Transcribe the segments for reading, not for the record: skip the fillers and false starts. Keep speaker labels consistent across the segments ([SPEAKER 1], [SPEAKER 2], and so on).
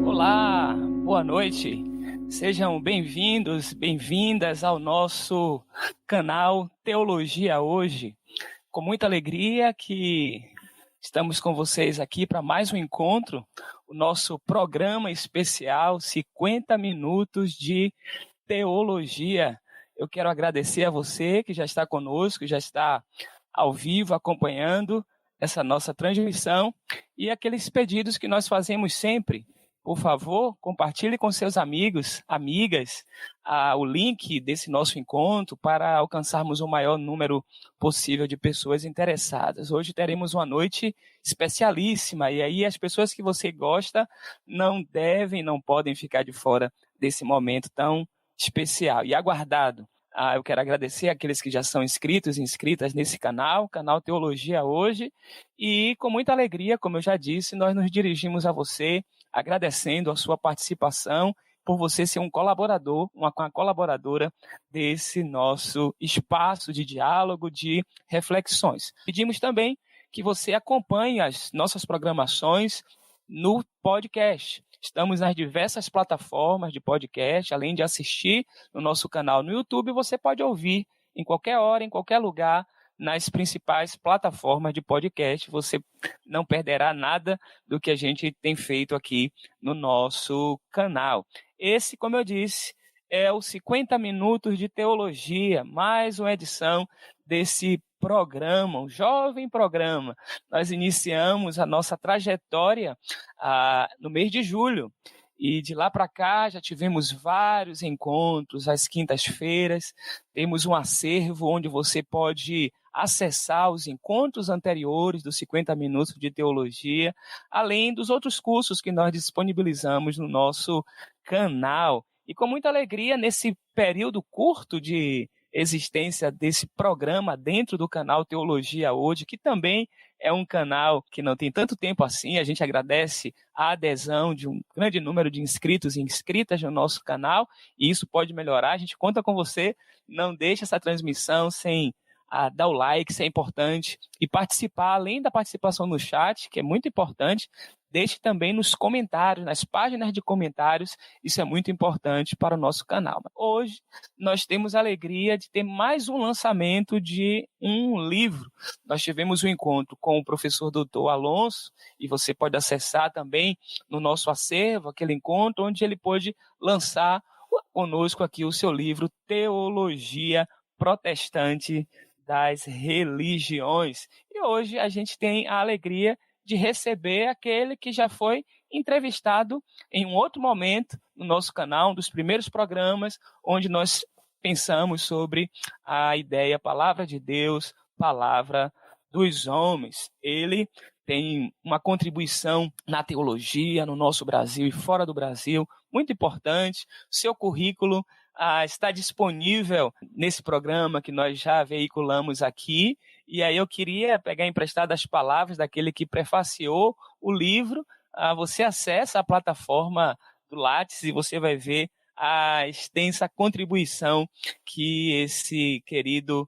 [SPEAKER 1] Olá, boa noite. Sejam bem-vindos, bem-vindas ao nosso canal Teologia Hoje. Com muita alegria que estamos com vocês aqui para mais um encontro, o nosso programa especial 50 minutos de teologia. Eu quero agradecer a você que já está conosco, já está ao vivo acompanhando essa nossa transmissão e aqueles pedidos que nós fazemos sempre. Por favor, compartilhe com seus amigos, amigas, o link desse nosso encontro para alcançarmos o maior número possível de pessoas interessadas. Hoje teremos uma noite especialíssima e aí as pessoas que você gosta não devem, não podem ficar de fora desse momento tão especial e aguardado. Eu quero agradecer àqueles que já são inscritos e inscritas nesse canal Teologia Hoje, e com muita alegria, como eu já disse, nós nos dirigimos a você, agradecendo a sua participação, por você ser um colaborador, uma colaboradora desse nosso espaço de diálogo, de reflexões. Pedimos também que você acompanhe as nossas programações no podcast. Estamos nas diversas plataformas de podcast, além de assistir no nosso canal no YouTube, você pode ouvir em qualquer hora, em qualquer lugar, nas principais plataformas de podcast. Você não perderá nada do que a gente tem feito aqui no nosso canal. Esse, como eu disse, é o 50 Minutos de Teologia, mais uma edição desse programa, um jovem programa. Nós iniciamos a nossa trajetória no mês de julho. E de lá para cá já tivemos vários encontros às quintas-feiras. Temos um acervo onde você pode acessar os encontros anteriores dos 50 Minutos de Teologia, além dos outros cursos que nós disponibilizamos no nosso canal. E com muita alegria, nesse período curto de existência desse programa dentro do canal Teologia Hoje, que também é um canal que não tem tanto tempo assim. A gente agradece a adesão de um grande número de inscritos e inscritas no nosso canal, e isso pode melhorar. A gente conta com você. Não deixe essa transmissão sem dar o like, isso é importante, e participar, além da participação no chat, que é muito importante. Deixe também nos comentários, nas páginas de comentários, isso é muito importante para o nosso canal. Hoje nós temos a alegria de ter mais um lançamento de um livro. Nós tivemos um encontro com o professor Dr. Alonso, e você pode acessar também no nosso acervo aquele encontro, onde ele pôde lançar conosco aqui o seu livro Teologia Protestante das Religiões. E hoje a gente tem a alegria de receber aquele que já foi entrevistado em um outro momento no nosso canal, um dos primeiros programas, onde nós pensamos sobre a ideia Palavra de Deus, Palavra dos Homens. Ele tem uma contribuição na teologia, no nosso Brasil e fora do Brasil, muito importante. Seu currículo está disponível nesse programa que nós já veiculamos aqui. E aí eu queria pegar emprestado as palavras daquele que prefaciou o livro. Você acessa a plataforma do Lattes e você vai ver a extensa contribuição que esse querido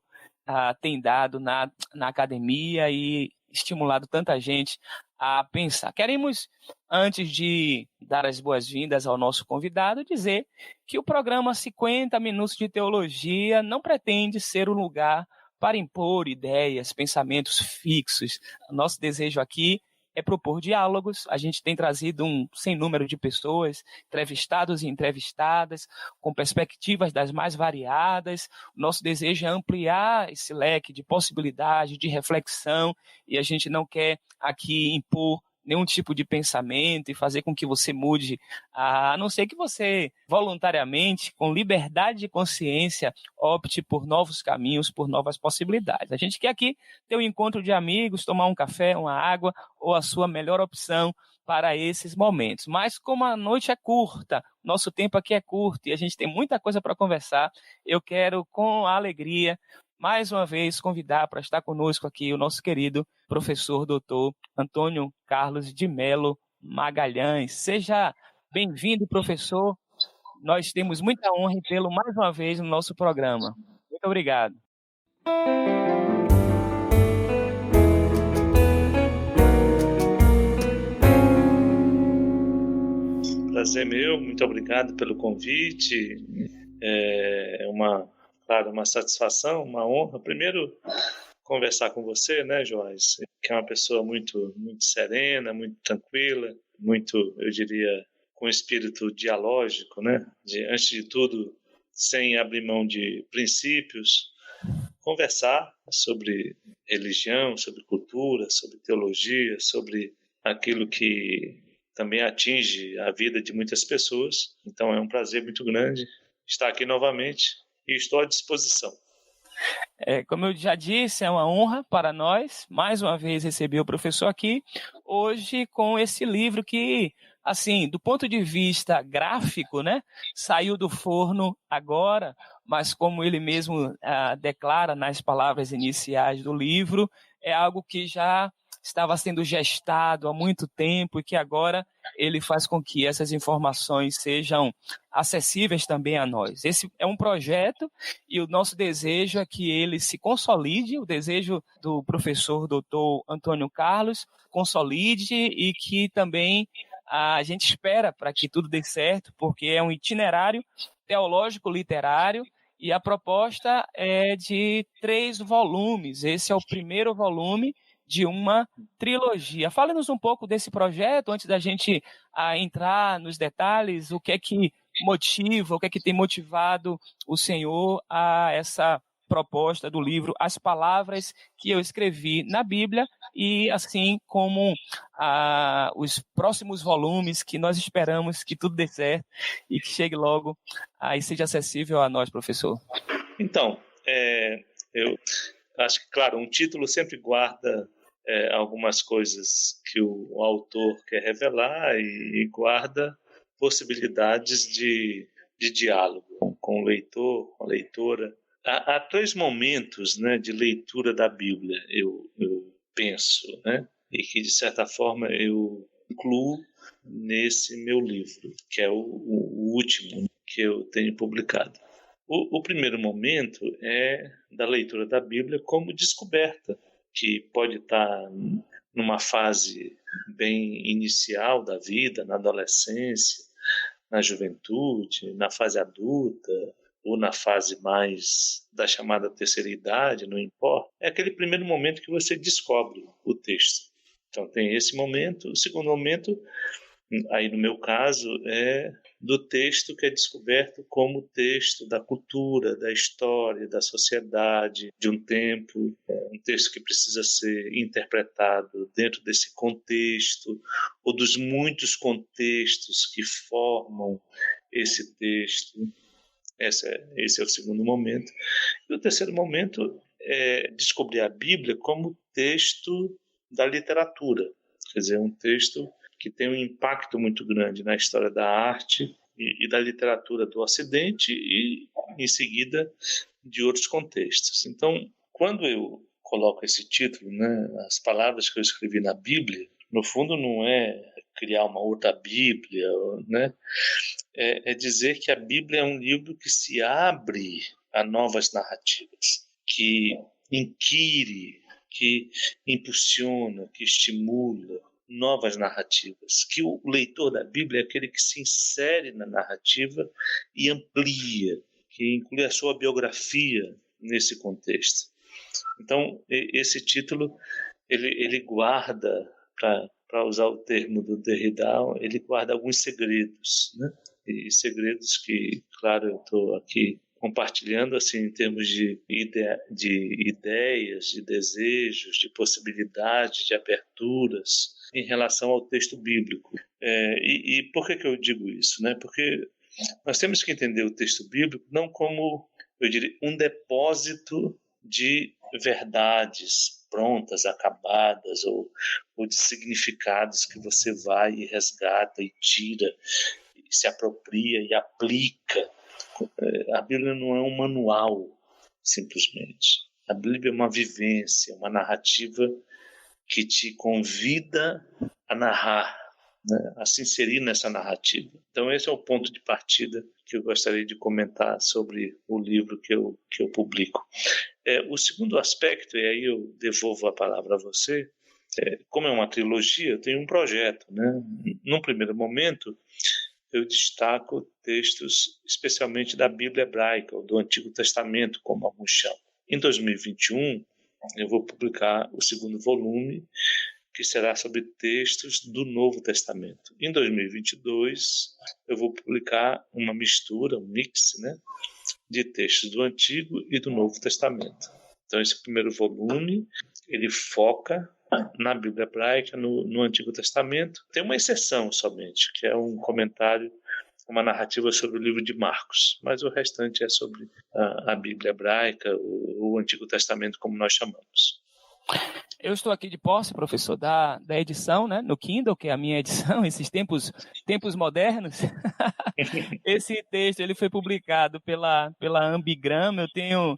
[SPEAKER 1] tem dado na academia e estimulado tanta gente a pensar. Queremos, antes de dar as boas-vindas ao nosso convidado, dizer que o programa 50 Minutos de Teologia não pretende ser um lugar para impor ideias, pensamentos fixos. Nosso desejo aqui é propor diálogos. A gente tem trazido um sem número de pessoas, entrevistados e entrevistadas, com perspectivas das mais variadas. O nosso desejo é ampliar esse leque de possibilidade, de reflexão, e a gente não quer aqui impor nenhum tipo de pensamento e fazer com que você mude, a não ser que você voluntariamente, com liberdade de consciência, opte por novos caminhos, por novas possibilidades. A gente quer aqui ter um encontro de amigos, tomar um café, uma água, ou a sua melhor opção para esses momentos. Mas como a noite é curta, nosso tempo aqui é curto e a gente tem muita coisa para conversar, eu quero, com alegria, mais uma vez convidar para estar conosco aqui o nosso querido professor doutor Antônio Carlos de Melo Magalhães. Seja bem-vindo, professor. Nós temos muita honra em tê-lo mais uma vez no nosso programa. Muito obrigado.
[SPEAKER 2] prazer meu, muito obrigado pelo convite. Claro, uma satisfação, uma honra. Primeiro, conversar com você, né, Joás, que é uma pessoa muito, muito serena, muito tranquila, muito, eu diria, com espírito dialógico, né? Antes de tudo, sem abrir mão de princípios, conversar sobre religião, sobre cultura, sobre teologia, sobre aquilo que também atinge a vida de muitas pessoas. Então é um prazer muito grande estar aqui novamente e estou à disposição.
[SPEAKER 1] Como eu já disse, é uma honra para nós, mais uma vez, receber o professor aqui, hoje com esse livro que, assim, do ponto de vista gráfico, né, saiu do forno agora, mas como ele mesmo declara nas palavras iniciais do livro, é algo que já estava sendo gestado há muito tempo e que agora ele faz com que essas informações sejam acessíveis também a nós. Esse é um projeto e o nosso desejo é que ele se consolide, o desejo do professor doutor Antônio Carlos consolide e que também a gente espera para que tudo dê certo, porque é um itinerário teológico-literário e a proposta é de 3 volumes. Esse é o primeiro volume de uma trilogia. Fale-nos um pouco desse projeto, antes da gente entrar nos detalhes, o que é que motiva, o que é que tem motivado o senhor a essa proposta do livro As Palavras que eu escrevi na Bíblia e assim como os próximos volumes que nós esperamos que tudo dê certo e que chegue logo e seja acessível a nós, professor.
[SPEAKER 2] Então, eu acho que, claro, um título sempre guarda algumas coisas que o autor quer revelar e guarda possibilidades de diálogo com o leitor, com a leitora. Há 3 momentos, né, de leitura da Bíblia, eu penso, né, e que, de certa forma, eu incluo nesse meu livro, que é o último que eu tenho publicado. O primeiro momento é da leitura da Bíblia como descoberta, que pode estar numa fase bem inicial da vida, na adolescência, na juventude, na fase adulta, ou na fase mais da chamada terceira idade, não importa. É aquele primeiro momento que você descobre o texto. Então tem esse momento. O segundo momento, aí no meu caso, é do texto que é descoberto como texto da cultura, da história, da sociedade, de um tempo, um texto que precisa ser interpretado dentro desse contexto, ou dos muitos contextos que formam esse texto. Esse é o segundo momento. E o terceiro momento é descobrir a Bíblia como texto da literatura, quer dizer, um texto que tem um impacto muito grande na história da arte e da literatura do Ocidente e, em seguida, de outros contextos. Então, quando eu coloco esse título, né, As Palavras que eu escrevi na Bíblia, no fundo não é criar uma outra Bíblia, né? É dizer que a Bíblia é um livro que se abre a novas narrativas, que inquire, que impulsiona, que estimula novas narrativas, que o leitor da Bíblia é aquele que se insere na narrativa e amplia, que inclui a sua biografia nesse contexto. Então, esse título, ele guarda, para usar o termo do Derrida, ele guarda alguns segredos, né? E segredos que, claro, eu estou aqui compartilhando assim em termos de ideias, de desejos, de possibilidades, de aberturas em relação ao texto bíblico. E por que eu digo isso, né? Porque nós temos que entender o texto bíblico não como, eu diria, um depósito de verdades prontas, acabadas, ou de significados que você vai e resgata e tira, e se apropria e aplica. A Bíblia não é um manual, simplesmente. A Bíblia é uma vivência, uma narrativa que te convida a narrar, né? A se inserir nessa narrativa. Então esse é o ponto de partida que eu gostaria de comentar sobre o livro que eu publico. O segundo aspecto, e aí eu devolvo a palavra a você, como é uma trilogia, eu tenho um projeto, né? Num primeiro momento, eu destaco textos especialmente da Bíblia hebraica, ou do Antigo Testamento, como alguns chamam. Em 2021, eu vou publicar o segundo volume, que será sobre textos do Novo Testamento. Em 2022, eu vou publicar uma mistura, um mix, né, de textos do Antigo e do Novo Testamento. Então, esse primeiro volume, ele foca na Bíblia hebraica, no Antigo Testamento. Tem uma exceção somente, que é um comentário, uma narrativa sobre o livro de Marcos, mas o restante é sobre a Bíblia hebraica, o Antigo Testamento, como nós chamamos.
[SPEAKER 1] Eu estou aqui de posse, professor, da edição, né, no Kindle, que é a minha edição, esses tempos modernos. Esse texto ele foi publicado pela Ambigram. Eu tenho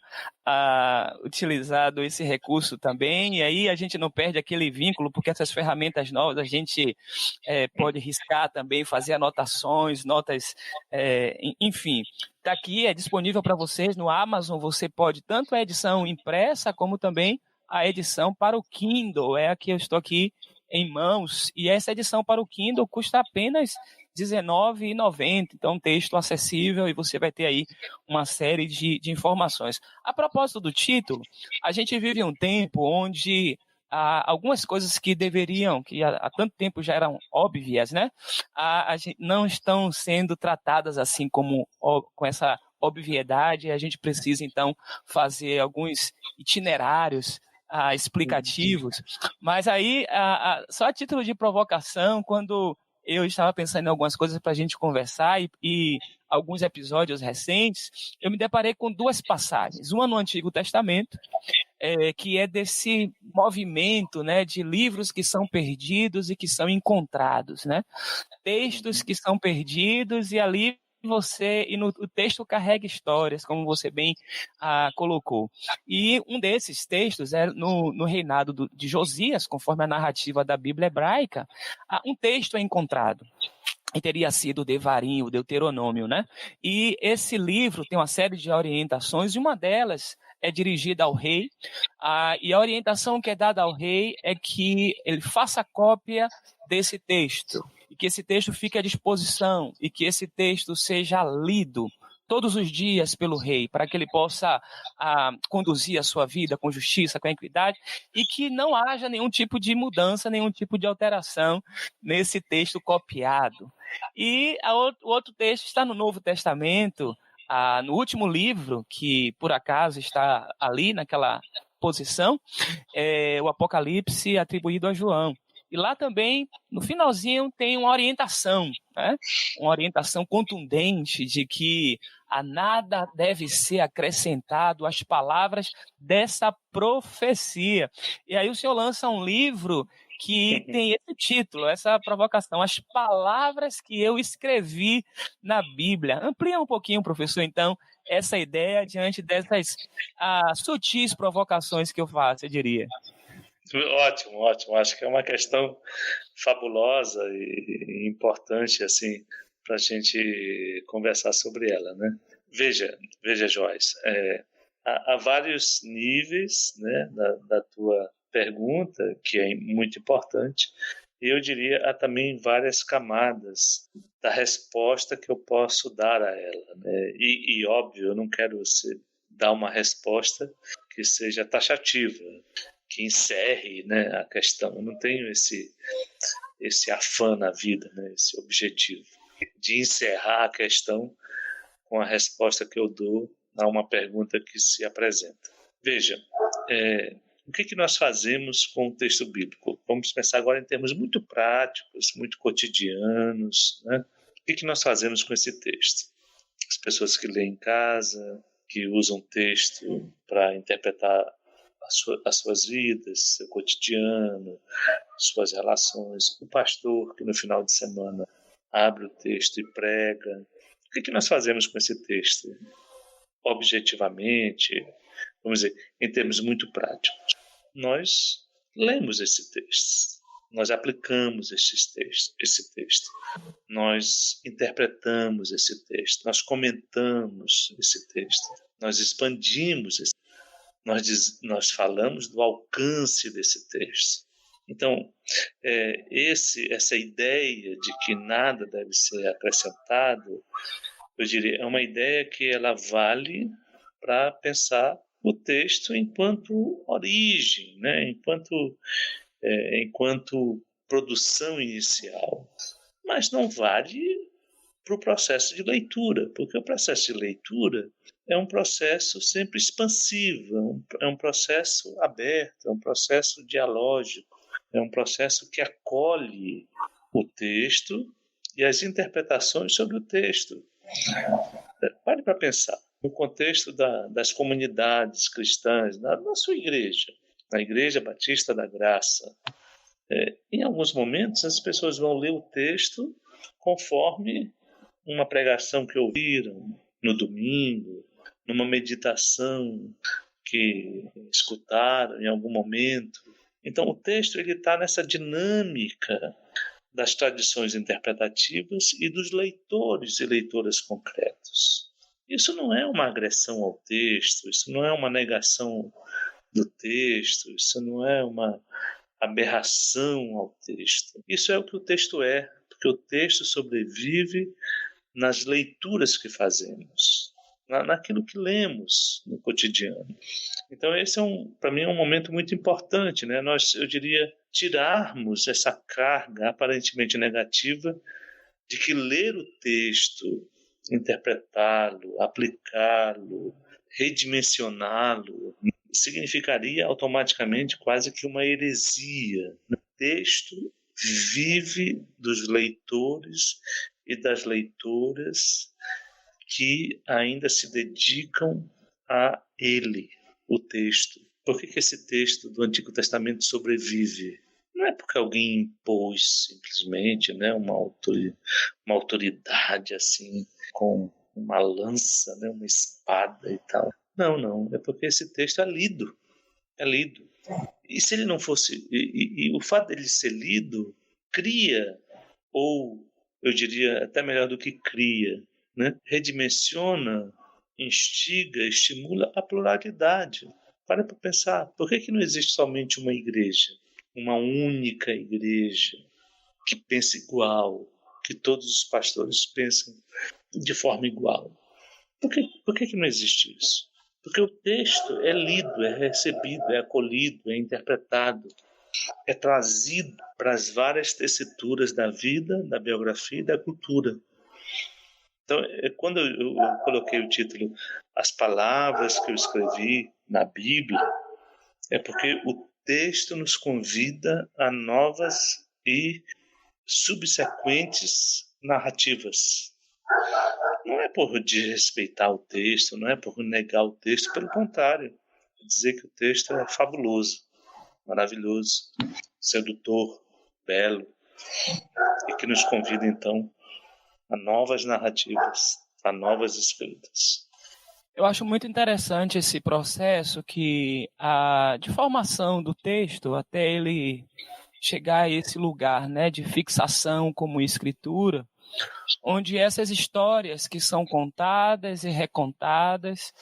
[SPEAKER 1] utilizado esse recurso também, e aí a gente não perde aquele vínculo, porque essas ferramentas novas a gente pode riscar também, fazer anotações, notas, enfim. Está aqui, é disponível para vocês no Amazon. Você pode tanto a edição impressa como também a edição para o Kindle. É a que eu estou aqui em mãos, e essa edição para o Kindle custa apenas R$19,90, então um texto acessível, e você vai ter aí uma série de informações. A propósito do título, a gente vive um tempo onde algumas coisas que há tanto tempo já eram óbvias, né? A gente não estão sendo tratadas assim com essa obviedade. A gente precisa, então, fazer alguns itinerários explicativos, mas aí, só a título de provocação, quando eu estava pensando em algumas coisas para a gente conversar e alguns episódios recentes, eu me deparei com duas passagens, uma no Antigo Testamento, que é desse movimento, né, de livros que são perdidos e que são encontrados, né? Textos que são perdidos, e ali o texto carrega histórias, como você bem colocou. E um desses textos é no reinado de Josias, conforme a narrativa da Bíblia hebraica, um texto é encontrado. E teria sido o Devarim, o Deuteronômio, né? E esse livro tem uma série de orientações, e uma delas é dirigida ao rei, e a orientação que é dada ao rei é que ele faça cópia desse texto, e que esse texto fique à disposição, e que esse texto seja lido todos os dias pelo rei, para que ele possa conduzir a sua vida com justiça, com equidade, e que não haja nenhum tipo de mudança, nenhum tipo de alteração nesse texto copiado. E o outro texto está no Novo Testamento, no último livro, que por acaso está ali naquela posição, é o Apocalipse atribuído a João. E lá também, no finalzinho, tem uma orientação, né? Uma orientação contundente de que a nada deve ser acrescentado às palavras dessa profecia. E aí o senhor lança um livro que tem esse título, essa provocação, as palavras que eu escrevi na Bíblia. Amplia um pouquinho, professor, então, essa ideia diante dessas sutis provocações que eu faço, eu diria.
[SPEAKER 2] Ótimo, ótimo. Acho que é uma questão fabulosa e importante, assim, para a gente conversar sobre ela, né? Veja, Joyce, há vários níveis, né, da tua pergunta, que é muito importante, e eu diria há também várias camadas da resposta que eu posso dar a ela, né? E óbvio, eu não quero dar uma resposta que seja taxativa, que encerre, né, a questão. Eu não tenho esse afã na vida, né, esse objetivo de encerrar a questão com a resposta que eu dou a uma pergunta que se apresenta. Veja, o que nós fazemos com o texto bíblico? Vamos pensar agora em termos muito práticos, muito cotidianos, né? O que nós fazemos com esse texto? As pessoas que leem em casa, que usam o texto para interpretar as suas vidas, seu cotidiano, suas relações. O pastor que no final de semana abre o texto e prega. O que nós fazemos com esse texto? Objetivamente, vamos dizer, em termos muito práticos. Nós lemos esse texto, nós aplicamos esse texto, nós interpretamos esse texto, nós comentamos esse texto, nós expandimos esse texto. Nós falamos do alcance desse texto. Então, essa ideia de que nada deve ser acrescentado, eu diria, é uma ideia que ela vale para pensar o texto enquanto origem, né? enquanto produção inicial. Mas não vale para o processo de leitura, porque o processo de leitura é um processo sempre expansivo, é um processo aberto, é um processo dialógico, é um processo que acolhe o texto e as interpretações sobre o texto. Pare para pensar, no contexto das comunidades cristãs, na sua igreja, na Igreja Batista da Graça, em alguns momentos as pessoas vão ler o texto conforme uma pregação que ouviram no domingo, numa meditação que escutaram em algum momento. Então o texto está nessa dinâmica das tradições interpretativas e dos leitores e leitoras concretos. Isso não é uma agressão ao texto, isso não é uma negação do texto, isso não é uma aberração ao texto. Isso é o que o texto é, porque o texto sobrevive nas leituras que fazemos, naquilo que lemos no cotidiano. Então esse para mim é um momento muito importante, né? Eu diria, tirarmos essa carga aparentemente negativa de que ler o texto, interpretá-lo, aplicá-lo, redimensioná-lo, significaria automaticamente quase que uma heresia. O texto vive dos leitores e das leitoras que ainda se dedicam a ele, o texto. Por que esse texto do Antigo Testamento sobrevive? Não é porque alguém impôs simplesmente, né, uma autoridade assim, com uma lança, né, uma espada e tal. Não. É porque esse texto é lido. É lido. E se ele não fosse... E o fato dele ser lido cria, ou eu diria até melhor do que cria, né, redimensiona, instiga, estimula a pluralidade. Para pensar, por que não existe somente uma igreja? Uma única igreja que pensa igual, que todos os pastores pensam de forma igual. Por que não existe isso? Porque o texto é lido, é recebido, é acolhido, é interpretado, é trazido para as várias tessituras da vida, da biografia e da cultura. Então, quando eu coloquei o título As Palavras que eu escrevi na Bíblia, é porque o texto nos convida a novas e subsequentes narrativas. Não é por desrespeitar o texto, não é por negar o texto, pelo contrário, é dizer que o texto é fabuloso, maravilhoso, sedutor, belo, e que nos convida então a novas narrativas, a novas escritas.
[SPEAKER 1] Eu acho muito interessante esse processo de formação do texto até ele chegar a esse lugar, né, de fixação como escritura, onde essas histórias que são contadas e recontadas,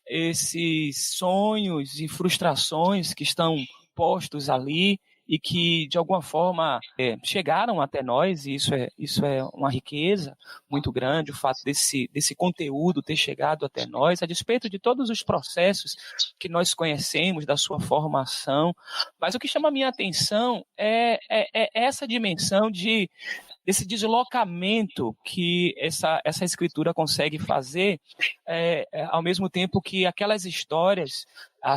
[SPEAKER 1] esses sonhos e frustrações que estão postos ali e que, de alguma forma, chegaram até nós, e isso é uma riqueza muito grande, o fato desse conteúdo ter chegado até nós, a despeito de todos os processos que nós conhecemos da sua formação. Mas o que chama a minha atenção é essa dimensão desse deslocamento que essa escritura consegue fazer, ao mesmo tempo que aquelas histórias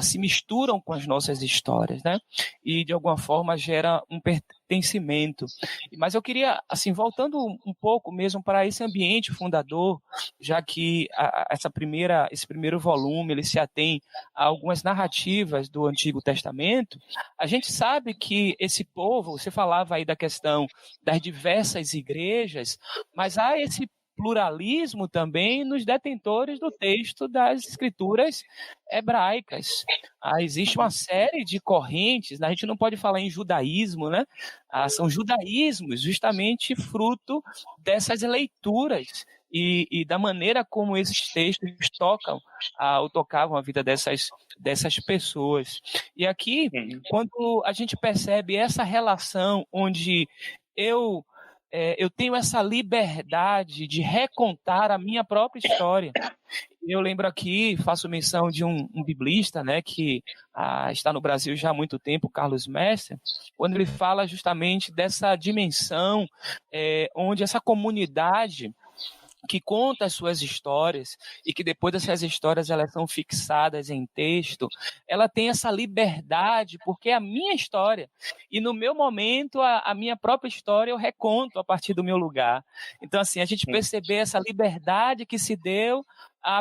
[SPEAKER 1] se misturam com as nossas histórias, né? E de alguma forma gera um pertencimento. Mas eu queria, assim, voltando um pouco mesmo para esse ambiente fundador, já que esse primeiro volume ele se atém a algumas narrativas do Antigo Testamento, a gente sabe que esse povo, você falava aí da questão das diversas igrejas, mas há esse pluralismo também nos detentores do texto das escrituras hebraicas. Existe uma série de correntes, a gente não pode falar em judaísmo, né? São judaísmos justamente fruto dessas leituras e da maneira como esses textos tocam ou tocavam a vida dessas pessoas. E aqui, quando a gente percebe essa relação onde eu tenho essa liberdade de recontar a minha própria história. Eu lembro aqui, faço menção de um biblista, né, que está no Brasil já há muito tempo, Carlos Messer, quando ele fala justamente dessa dimensão onde essa comunidade que conta as suas histórias e que depois dessas histórias elas são fixadas em texto, ela tem essa liberdade, porque é a minha história. E no meu momento, a minha própria história eu reconto a partir do meu lugar. Então, assim, a gente perceber essa liberdade que se deu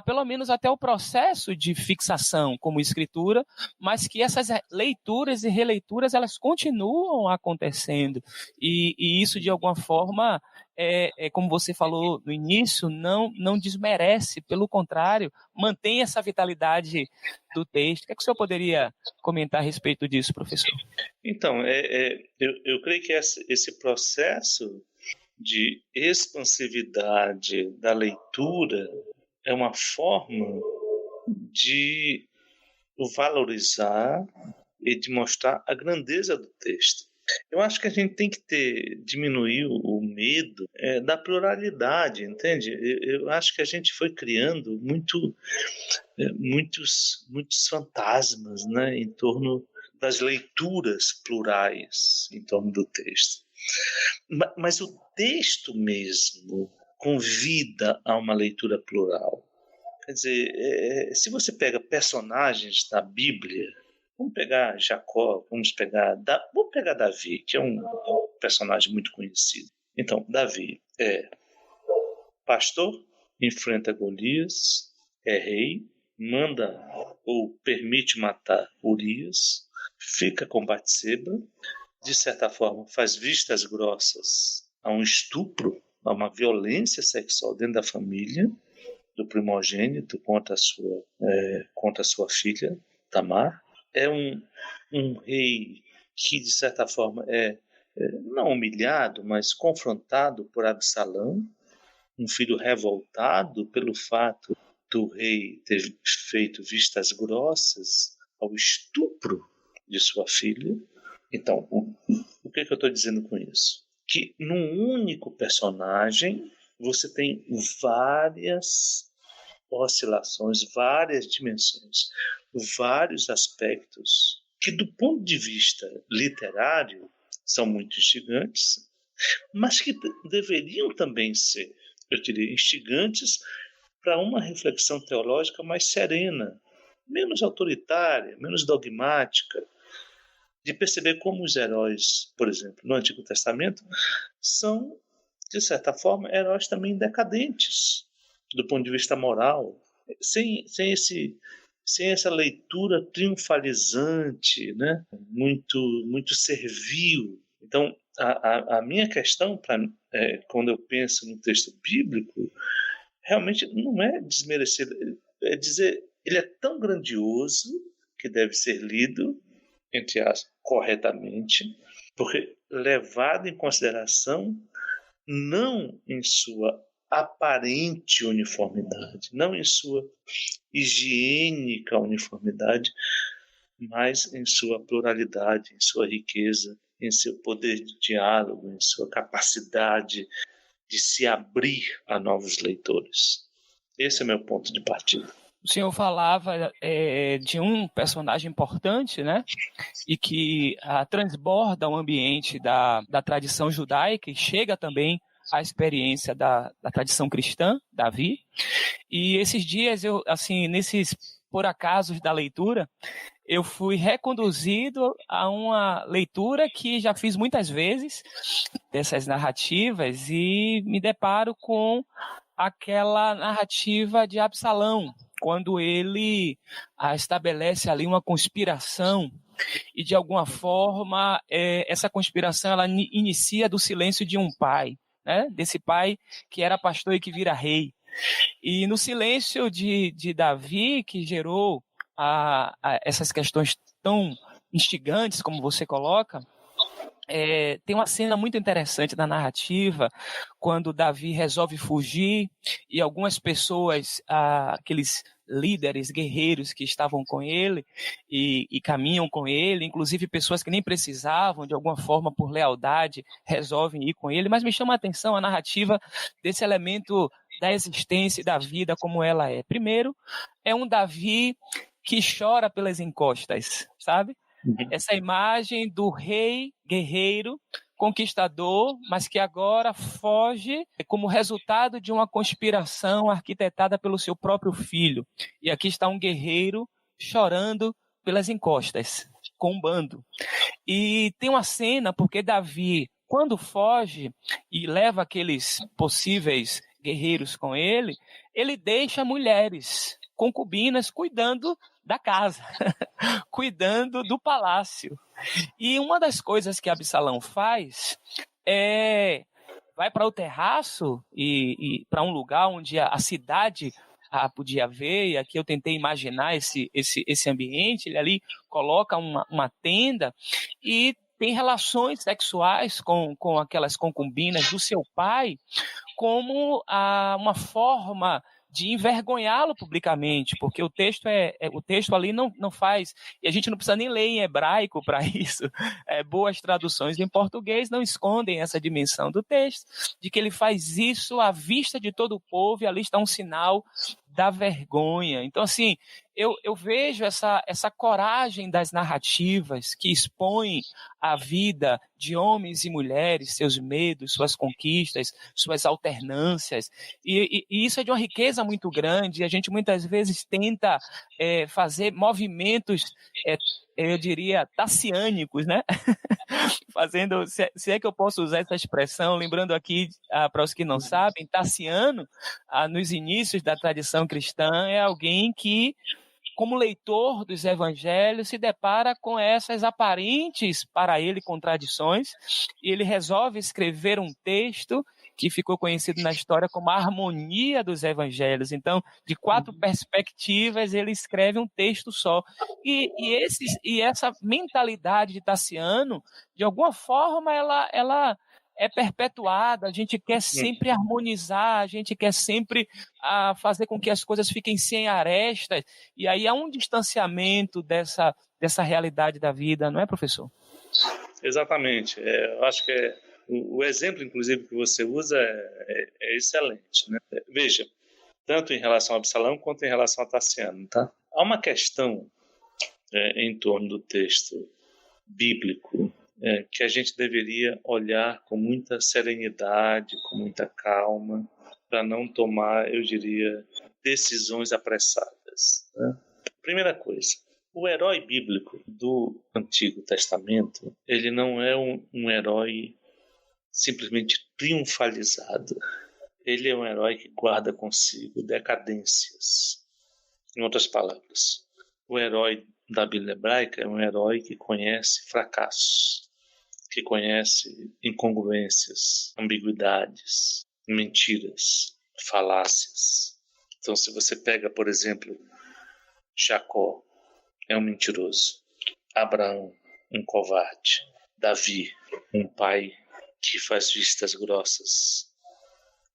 [SPEAKER 1] pelo menos até o processo de fixação como escritura, mas que essas leituras e releituras, elas continuam acontecendo. E isso, de alguma forma, como você falou no início, não desmerece, pelo contrário, mantém essa vitalidade do texto. O que é que o senhor poderia comentar a respeito disso, professor?
[SPEAKER 2] Então, eu creio que esse processo de expansividade da leitura é uma forma de valorizar e de mostrar a grandeza do texto. Eu acho que a gente tem que diminuir o medo da pluralidade, entende? Eu acho que a gente foi criando muitos fantasmas, né, em torno das leituras plurais em torno do texto. Mas o texto mesmo convida a uma leitura plural. Quer dizer, se você pega personagens da Bíblia, vamos pegar Jacó, vamos pegar Davi, que é um personagem muito conhecido. Então, Davi é pastor, enfrenta Golias, é rei, manda ou permite matar Urias, fica com Batseba, de certa forma faz vistas grossas a um estupro, a uma violência sexual dentro da família do primogênito contra a sua filha Tamar. É um rei que, de certa forma, não humilhado, mas confrontado por Absalão, um filho revoltado pelo fato do rei ter feito vistas grossas ao estupro de sua filha. Então, o que eu estou dizendo com isso? Que num único personagem você tem várias oscilações, várias dimensões, vários aspectos que, do ponto de vista literário, são muito instigantes, mas que deveriam também ser, eu diria, instigantes para uma reflexão teológica mais serena, menos autoritária, menos dogmática, de perceber como os heróis, por exemplo, no Antigo Testamento, são, de certa forma, heróis também decadentes, do ponto de vista moral, sem essa leitura triunfalizante, né? muito servil. Então, a minha questão, quando eu penso no texto bíblico, realmente não é desmerecer, é dizer, ele é tão grandioso que deve ser lido, entre aspas, corretamente, porque levado em consideração não em sua aparente uniformidade, não em sua higiênica uniformidade, mas em sua pluralidade, em sua riqueza, em seu poder de diálogo, em sua capacidade de se abrir a novos leitores. Esse é o meu ponto de partida.
[SPEAKER 1] O senhor falava de um personagem importante, né? E que transborda o ambiente da tradição judaica e chega também à experiência da tradição cristã, Davi. E esses dias, nesses por acasos da leitura, eu fui reconduzido a uma leitura que já fiz muitas vezes, dessas narrativas, e me deparo com aquela narrativa de Absalão, quando ele estabelece ali uma conspiração e, de alguma forma, essa conspiração ela inicia do silêncio de um pai, né? Desse pai que era pastor e que vira rei. E no silêncio de Davi, que gerou essas questões tão instigantes, como você coloca, tem uma cena muito interessante da narrativa, quando Davi resolve fugir e algumas pessoas, aqueles líderes, guerreiros que estavam com ele e caminham com ele, inclusive pessoas que nem precisavam, de alguma forma, por lealdade, resolvem ir com ele. Mas me chama a atenção a narrativa desse elemento da existência e da vida como ela é. Primeiro, é um Davi que chora pelas encostas, sabe? Essa imagem do rei guerreiro, conquistador, mas que agora foge como resultado de uma conspiração arquitetada pelo seu próprio filho. E aqui está um guerreiro chorando pelas encostas, com um bando. E tem uma cena, porque Davi, quando foge e leva aqueles possíveis guerreiros com ele, ele deixa mulheres, concubinas, cuidando da casa, cuidando do palácio. E uma das coisas que Absalão faz vai para o terraço e para um lugar onde a cidade podia ver, e aqui eu tentei imaginar esse ambiente. Ele ali coloca uma tenda e tem relações sexuais com aquelas concubinas do seu pai, como uma forma de envergonhá-lo publicamente, porque o texto ali não faz, e a gente não precisa nem ler em hebraico para isso. Boas traduções em português não escondem essa dimensão do texto, de que ele faz isso à vista de todo o povo, e ali está um sinal da vergonha. Então, assim, eu vejo essa coragem das narrativas que expõem a vida de homens e mulheres, seus medos, suas conquistas, suas alternâncias, e isso é de uma riqueza muito grande. A gente muitas vezes tenta fazer movimentos, eu diria, tassiânicos, né? Fazendo, se é que eu posso usar essa expressão, lembrando aqui, para os que não sabem, Tassiano, nos inícios da tradição cristã, é alguém que, como leitor dos evangelhos, se depara com essas aparentes para ele contradições, e ele resolve escrever um texto que ficou conhecido na história como a harmonia dos evangelhos. Então, de 4 perspectivas, ele escreve um texto só. E essa mentalidade de Tassiano, de alguma forma, ela é perpetuada. A gente quer sempre harmonizar, a gente quer sempre fazer com que as coisas fiquem sem arestas, e aí há um distanciamento dessa realidade da vida, não é, professor?
[SPEAKER 2] Exatamente. Eu acho que o exemplo, inclusive, que você usa é excelente, né? Veja, tanto em relação a Absalão quanto em relação a Tassiano, tá? Há uma questão em torno do texto bíblico que a gente deveria olhar com muita serenidade, com muita calma, para não tomar, eu diria, decisões apressadas, né? Primeira coisa, o herói bíblico do Antigo Testamento, ele não é um herói simplesmente triunfalizado. Ele é um herói que guarda consigo decadências. Em outras palavras, o herói da Bíblia hebraica é um herói que conhece fracassos, que conhece incongruências, ambiguidades, mentiras, falácias. Então, se você pega, por exemplo, Jacó, é um mentiroso. Abraão, um covarde. Davi, um pai que faz vistas grossas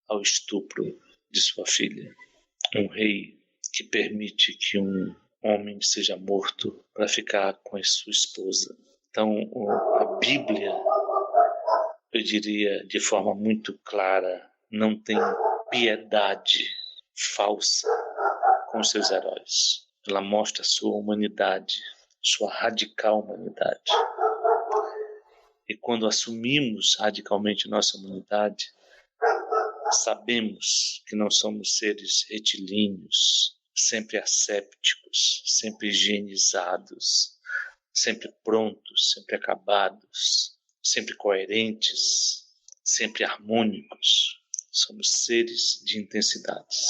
[SPEAKER 2] ao estupro de sua filha. Um rei que permite que um homem seja morto para ficar com a sua esposa. Então, a Bíblia, eu diria de forma muito clara, não tem piedade falsa com os seus heróis. Ela mostra a sua humanidade, sua radical humanidade. E quando assumimos radicalmente nossa humanidade, sabemos que não somos seres retilíneos, sempre assépticos, sempre higienizados, sempre prontos, sempre acabados, sempre coerentes, sempre harmônicos. Somos seres de intensidades.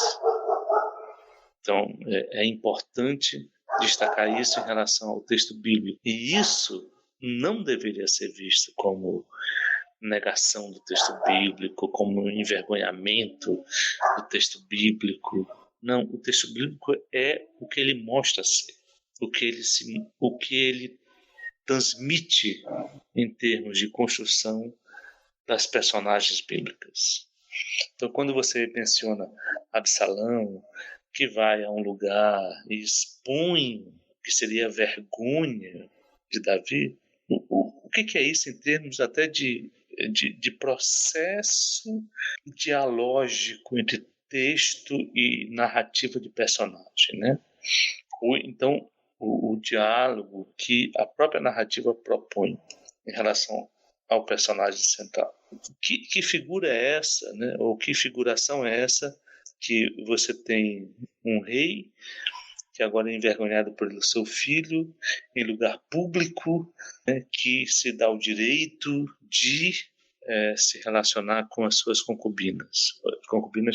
[SPEAKER 2] Então, é importante destacar isso em relação ao texto bíblico. E isso não deveria ser visto como negação do texto bíblico, como envergonhamento do texto bíblico. Não, o texto bíblico é o que ele mostra ser, o que ele transmite em termos de construção das personagens bíblicas. Então, quando você menciona Absalão, que vai a um lugar e expõe que seria a vergonha de Davi, o que é isso em termos até de processo dialógico entre texto e narrativa de personagem, né? Então, o diálogo que a própria narrativa propõe em relação ao personagem central. Que figura é essa, né? Ou que figuração é essa que você tem um rei que agora é envergonhado pelo seu filho em lugar público, né? Que se dá o direito de se relacionar com as suas concubinas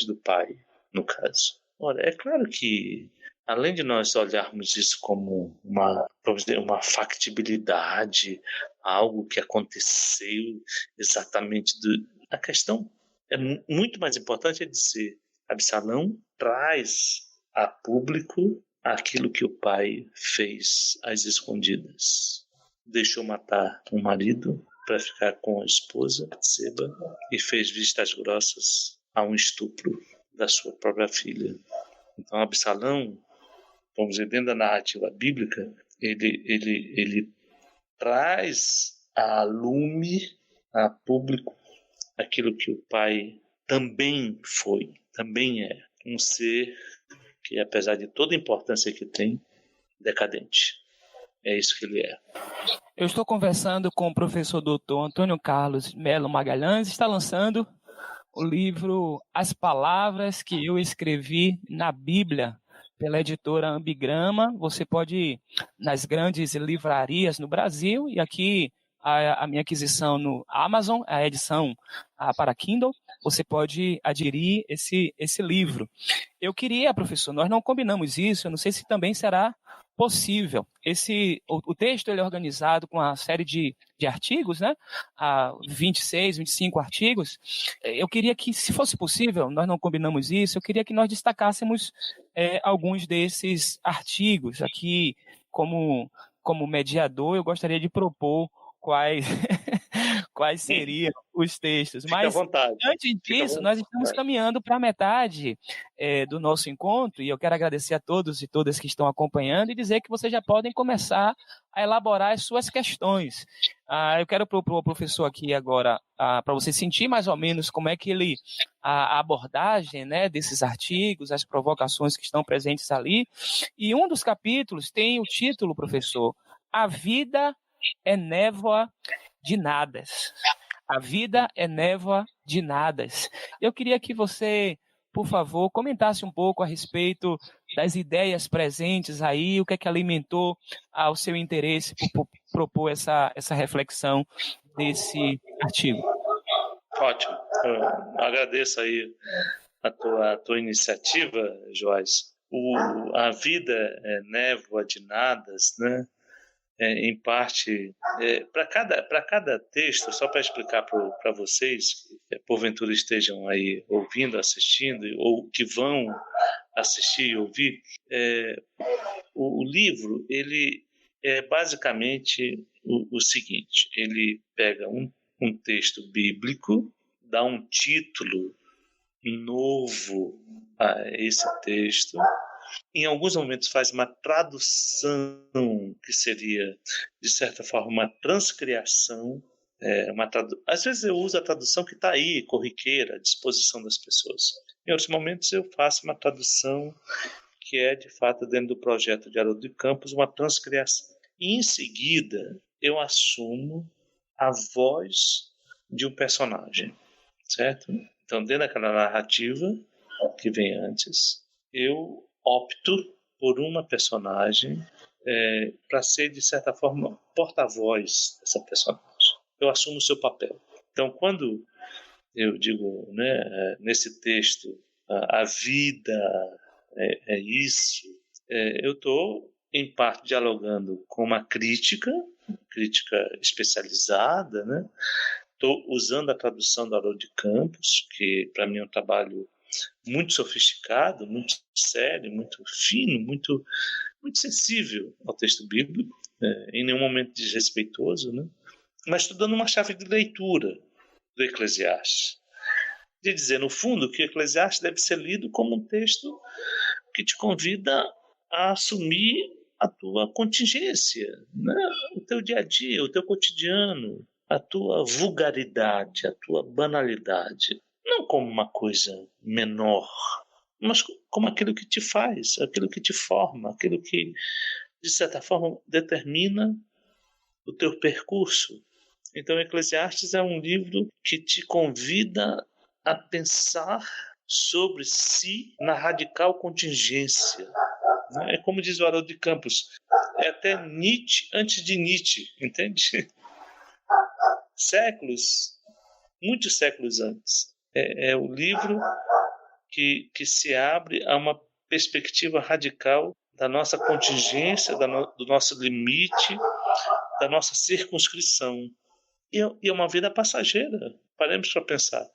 [SPEAKER 2] do pai, no caso. Olha, é claro que além de nós olharmos isso como vamos dizer, uma factibilidade, algo que aconteceu exatamente, a questão é muito mais importante é dizer, Absalão traz a público aquilo que o pai fez às escondidas. Deixou matar o marido para ficar com a esposa, Batseba, e fez vistas grossas a um estupro da sua própria filha. Então, Absalão, vamos dizer, dentro da narrativa bíblica, ele traz a lume, a público, aquilo que o pai também foi, também é um ser que, apesar de toda a importância que tem, decadente. É isso que ele é.
[SPEAKER 1] Eu estou conversando com o professor doutor Antônio Carlos Melo Magalhães, está lançando o livro As Palavras que Eu Escrevi na Bíblia, pela editora Ambigrama. Você pode ir nas grandes livrarias no Brasil, e aqui a minha aquisição no Amazon, a edição para Kindle, você pode adquirir esse livro. Eu queria, professor, nós não combinamos isso, eu não sei se também será possível. O texto ele é organizado com uma série de artigos, né? 26, 25 artigos. Eu queria que, se fosse possível, nós não combinamos isso, eu queria que nós destacássemos alguns desses artigos aqui como mediador. Eu gostaria de propor quais seriam os textos.
[SPEAKER 2] Fique à vontade.
[SPEAKER 1] Antes disso, nós estamos caminhando para a metade do nosso encontro, e eu quero agradecer a todos e todas que estão acompanhando e dizer que vocês já podem começar a elaborar as suas questões. Eu quero propor ao professor aqui agora, para você sentir mais ou menos como é que a abordagem, né, desses artigos, as provocações que estão presentes ali. E um dos capítulos tem o título, professor, A Vida é Névoa de Nadas. A vida é névoa de nadas. Eu queria que você, por favor, comentasse um pouco a respeito das ideias presentes aí, o que é que alimentou o seu interesse por propor essa reflexão desse artigo.
[SPEAKER 2] Ótimo. Eu agradeço aí a tua iniciativa, Joás. A vida é névoa de nadas, né? Em parte, para cada texto, só para explicar para vocês, que porventura estejam aí ouvindo, assistindo, ou que vão assistir e ouvir, o livro ele é basicamente o seguinte: ele pega um texto bíblico, dá um título novo a esse texto. Em alguns momentos faz uma tradução que seria, de certa forma, uma transcriação. Às vezes eu uso a tradução que está aí, corriqueira, à disposição das pessoas. Em outros momentos eu faço uma tradução que é, de fato, dentro do projeto de Haroldo de Campos, uma transcriação. E, em seguida, eu assumo a voz de um personagem, certo? Então, dentro daquela narrativa que vem antes, eu opto por uma personagem para ser, de certa forma, porta-voz dessa personagem. Eu assumo o seu papel. Então, quando eu digo, né, nesse texto, a vida é isso, eu estou, em parte, dialogando com uma crítica especializada, né? Estou usando a tradução do Haroldo de Campos, que para mim é um trabalho muito sofisticado, muito sério, muito fino, muito sensível ao texto bíblico, em nenhum momento desrespeitoso, né? mas estou dando uma chave de leitura do Eclesiastes. De dizer, no fundo, que o Eclesiastes deve ser lido como um texto que te convida a assumir a tua contingência, né? O teu dia a dia, o teu cotidiano, a tua vulgaridade, a tua banalidade. Não como uma coisa menor, mas como aquilo que te faz, aquilo que te forma, aquilo que, de certa forma, determina o teu percurso. Então, Eclesiastes é um livro que te convida a pensar sobre si na radical contingência. É como diz o Haroldo de Campos, é até Nietzsche antes de Nietzsche, entende? Séculos, muitos séculos antes. É o livro que se abre a uma perspectiva radical da nossa contingência, do nosso limite, da nossa circunscrição. E é uma vida passageira. Paremos para pensar.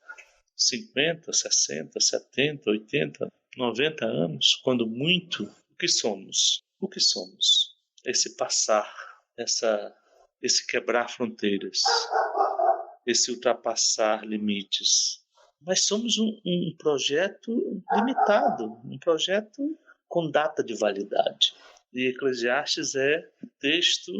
[SPEAKER 2] 50, 60, 70, 80, 90 anos, quando muito, o que somos? O que somos? Esse passar, esse quebrar fronteiras, esse ultrapassar limites. Mas somos um projeto limitado, um projeto com data de validade. E Eclesiastes é um texto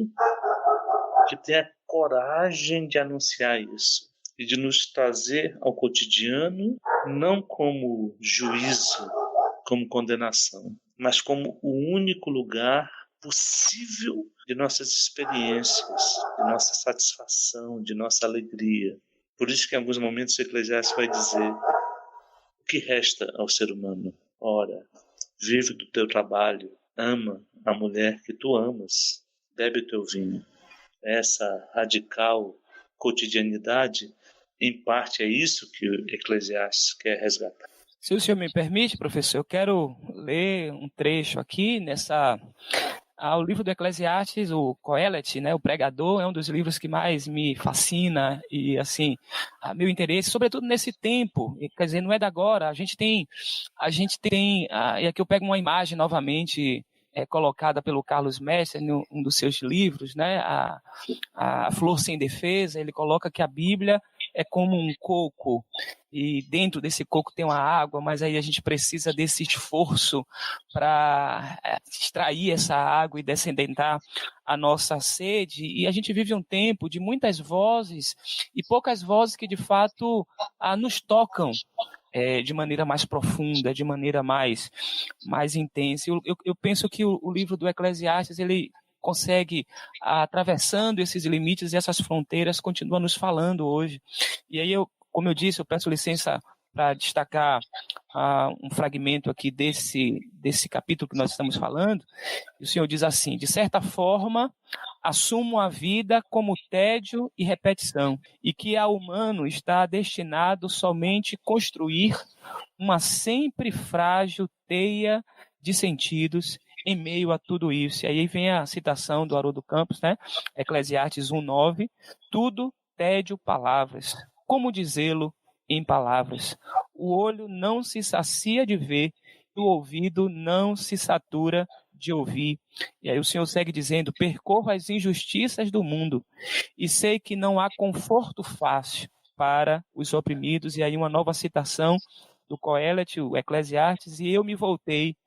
[SPEAKER 2] que tem a coragem de anunciar isso e de nos trazer ao cotidiano, não como juízo, como condenação, mas como o único lugar possível de nossas experiências, de nossa satisfação, de nossa alegria. Por isso que em alguns momentos o Eclesiastes vai dizer: o que resta ao ser humano? Ora, vive do teu trabalho, ama a mulher que tu amas, bebe o teu vinho. Essa radical cotidianidade, em parte, é isso que o Eclesiastes quer resgatar.
[SPEAKER 1] Se o senhor me permite, professor, eu quero ler um trecho aqui o livro do Eclesiastes, o Coelet, né, o Pregador, é um dos livros que mais me fascina e, assim, meu interesse, sobretudo nesse tempo, quer dizer, não é da agora, a gente tem, e aqui eu pego uma imagem novamente, colocada pelo Carlos Mestre em um dos seus livros, né, a Flor Sem Defesa. Ele coloca que a Bíblia é como um coco, e dentro desse coco tem uma água, mas aí a gente precisa desse esforço para extrair essa água e descendentar a nossa sede. E a gente vive um tempo de muitas vozes e poucas vozes que de fato nos tocam de maneira mais profunda, de maneira mais intensa. Eu penso que o livro do Eclesiastes, ele consegue, atravessando esses limites e essas fronteiras, continua nos falando hoje. E aí, como eu disse, eu peço licença para destacar um fragmento aqui desse capítulo que nós estamos falando. E o Senhor diz assim: de certa forma, assumo a vida como tédio e repetição, e que ao humano está destinado somente construir uma sempre frágil teia de sentidos em meio a tudo isso. E aí vem a citação do Haroldo Campos, né? Eclesiastes 1:9, tudo tédio palavras. Como dizê-lo em palavras? O olho não se sacia de ver, e o ouvido não se satura de ouvir. E aí o Senhor segue dizendo: percorro as injustiças do mundo e sei que não há conforto fácil para os oprimidos. E aí uma nova citação do Coelet, o Eclesiastes: e eu me voltei,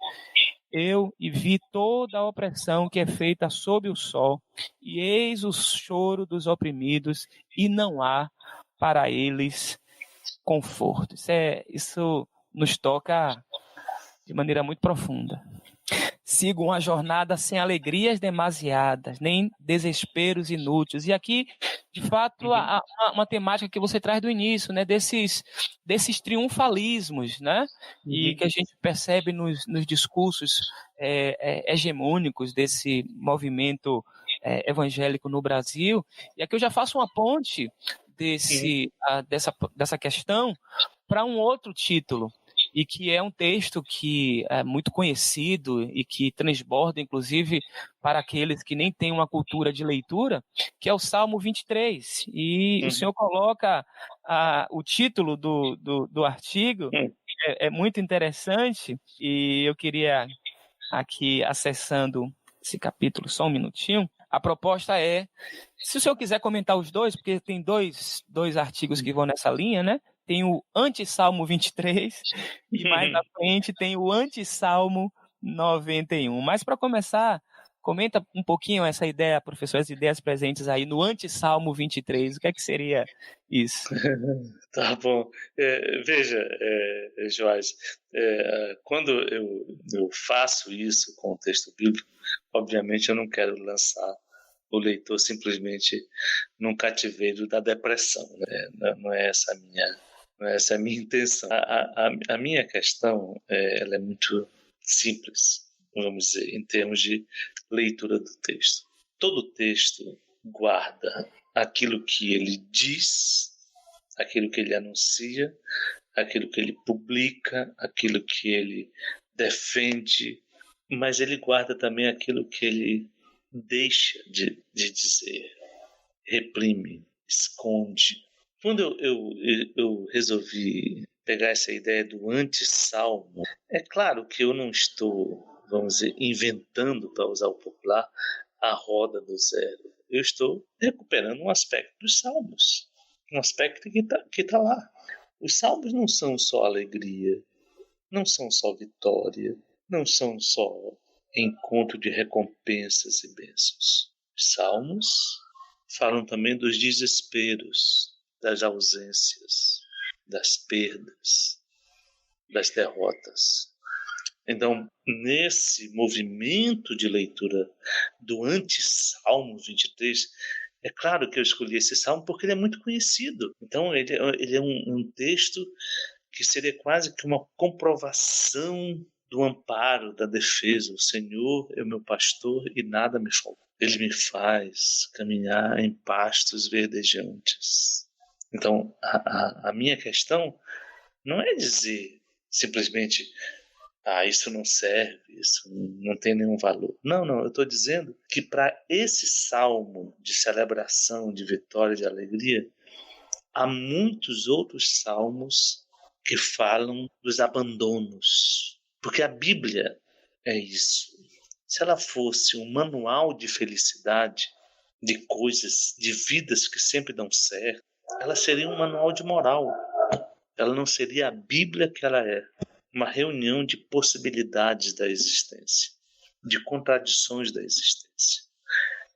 [SPEAKER 1] e vi toda a opressão que é feita sob o sol, e eis o choro dos oprimidos, e não há para eles conforto. Isso nos toca de maneira muito profunda. Sigo uma jornada sem alegrias demasiadas, nem desesperos inúteis. E aqui, de fato, uma temática que você traz do início, né? Desses triunfalismos, né? E que a gente percebe nos discursos hegemônicos desse movimento evangélico no Brasil. E aqui eu já faço uma ponte dessa questão para um outro título, e que é um texto que é muito conhecido e que transborda, inclusive, para aqueles que nem têm uma cultura de leitura, que é o Salmo 23. E o senhor coloca o título do artigo, é muito interessante, e eu queria, aqui, acessando esse capítulo, só um minutinho, A proposta é, se o senhor quiser comentar os dois, porque tem dois artigos que vão nessa linha, né? Tem o Anti-Salmo 23 e mais à frente tem o Anti-Salmo 91. Mas para começar, comenta um pouquinho essa ideia, professor, as ideias presentes aí no Anti-Salmo 23. O que é que seria isso?
[SPEAKER 2] Tá bom. Veja, Joás, quando eu faço isso com o texto bíblico, obviamente eu não quero lançar o leitor simplesmente num cativeiro da depressão, né? Não é essa a minha intenção. A minha questão ela é muito simples, vamos dizer, em termos de leitura do texto. Todo texto guarda aquilo que ele diz, aquilo que ele anuncia, aquilo que ele publica, aquilo que ele defende, mas ele guarda também aquilo que ele deixa de dizer, reprime, esconde. Quando eu resolvi pegar essa ideia do anti-salmo, é claro que eu não estou, vamos dizer, inventando, para usar o popular, a roda do zero. Eu estou recuperando um aspecto dos salmos, um aspecto que tá lá. Os salmos não são só alegria, não são só vitória, não são só encontro de recompensas e bênçãos. Os salmos falam também dos desesperos, das ausências, das perdas, das derrotas. Então, nesse movimento de leitura do anti-Salmo 23, é claro que eu escolhi esse salmo porque ele é muito conhecido. Então, ele é um texto que seria quase que uma comprovação do amparo, da defesa. O Senhor é o meu pastor e nada me falta. Ele me faz caminhar em pastos verdejantes. Então, a minha questão não é dizer simplesmente isso não serve, isso não tem nenhum valor. Não, eu estou dizendo que para esse salmo de celebração, de vitória, de alegria, há muitos outros salmos que falam dos abandonos. Porque a Bíblia é isso. Se ela fosse um manual de felicidade, de coisas, de vidas que sempre dão certo, ela seria um manual de moral. Ela não seria a Bíblia que ela é. Uma reunião de possibilidades da existência, de contradições da existência,